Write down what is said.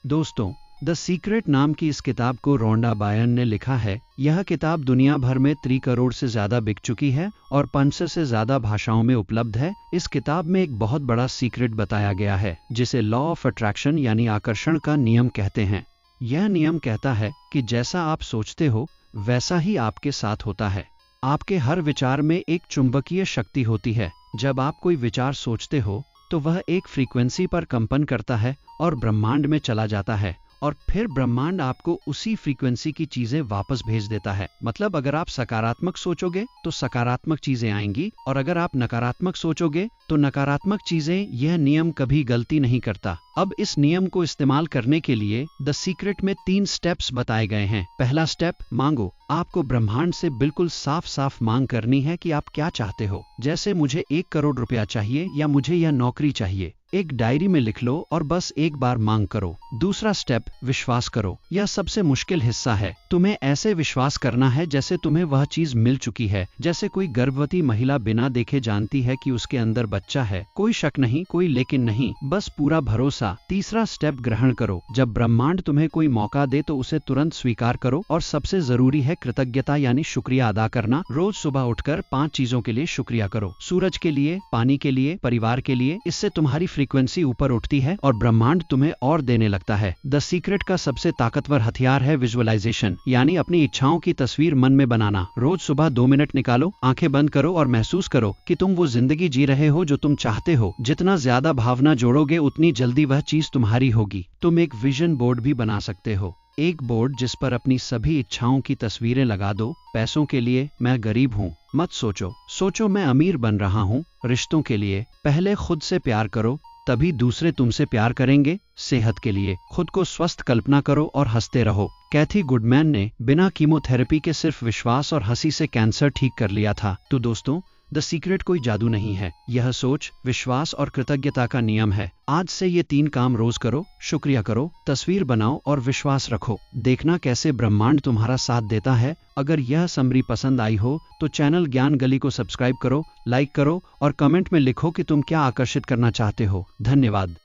दोस्तों, the secret नाम की इस किताब को रोंडा बायर्न ने लिखा है। यह किताब दुनिया भर में 3 करोड़ से ज्यादा बिक चुकी है और 500 से ज्यादा भाषाओं में उपलब्ध है। इस किताब में एक बहुत बड़ा सीक्रेट बताया गया है, जिसे लॉ ऑफ अट्रैक्शन यानी आकर्षण का नियम कहते हैं। यह नियम कहता है कि जैसा आप सोचते हो वैसा ही आपके साथ होता है। आपके हर विचार में एक चुंबकीय शक्ति होती है। जब आप कोई विचार सोचते हो तो वह एक फ्रीक्वेंसी पर कंपन करता है और ब्रह्मांड में चला जाता है, और फिर ब्रह्मांड आपको उसी फ्रीक्वेंसी की चीजें वापस भेज देता है। मतलब अगर आप सकारात्मक सोचोगे तो सकारात्मक चीजें आएंगी, और अगर आप नकारात्मक सोचोगे तो नकारात्मक चीजें। यह नियम कभी गलती नहीं करता। अब इस नियम को इस्तेमाल करने के लिए द सीक्रेट में 3 स्टेप्स बताए गए हैं। पहला स्टेप, मांगो। आपको ब्रह्मांड से बिल्कुल साफ साफ मांग करनी है कि आप क्या चाहते हो। जैसे मुझे 1 करोड़ रुपया चाहिए या मुझे यह नौकरी चाहिए। एक डायरी में लिख लो और बस एक बार मांग करो। दूसरा स्टेप, विश्वास करो। यह सबसे मुश्किल हिस्सा है। तुम्हें ऐसे विश्वास करना है जैसे तुम्हें वह चीज मिल चुकी है। जैसे कोई गर्भवती महिला बिना देखे जानती है कि उसके अंदर बच्चा है। कोई शक नहीं, कोई लेकिन नहीं, बस पूरा भरोसा। तीसरा स्टेप, ग्रहण करो। जब ब्रह्मांड तुम्हें कोई मौका दे तो उसे तुरंत स्वीकार करो। और सबसे जरूरी है कृतज्ञता यानी शुक्रिया अदा करना। रोज सुबह उठकर 5 चीजों के लिए शुक्रिया करो। सूरज के लिए, पानी के लिए, परिवार के लिए। इससे तुम्हारी फ्रीक्वेंसी ऊपर उठती है और ब्रह्मांड तुम्हें और देने लगता है। द सीक्रेट का सबसे ताकतवर हथियार है विजुअलाइजेशन, यानी अपनी इच्छाओं की तस्वीर मन में बनाना। रोज सुबह 2 मिनट निकालो, आंखें बंद करो और महसूस करो कि तुम वो जिंदगी जी रहे हो जो तुम चाहते हो। जितना ज्यादा भावना जोड़ोगे उतनी जल्दी वह चीज तुम्हारी होगी। तुम एक विजन बोर्ड भी बना सकते हो। एक बोर्ड जिस पर अपनी सभी इच्छाओं की तस्वीरें लगा दो। पैसों के लिए, मैं गरीब हूँ मत सोचो, सोचो मैं अमीर बन रहा हूँ। रिश्तों के लिए, पहले खुद से प्यार करो, तभी दूसरे तुमसे प्यार करेंगे। सेहत के लिए, खुद को स्वस्थ कल्पना करो और हंसते रहो। कैथी गुडमैन ने बिना कीमोथेरेपी के सिर्फ विश्वास और हंसी से कैंसर ठीक कर लिया था। तो दोस्तों, द सीक्रेट कोई जादू नहीं है। यह सोच, विश्वास और कृतज्ञता का नियम है। आज से ये 3 काम रोज करो। शुक्रिया करो, तस्वीर बनाओ और विश्वास रखो। देखना कैसे ब्रह्मांड तुम्हारा साथ देता है। अगर यह समरी पसंद आई हो तो चैनल ज्ञान गली को सब्सक्राइब करो, लाइक करो और कमेंट में लिखो कि तुम क्या आकर्षित करना चाहते हो। धन्यवाद।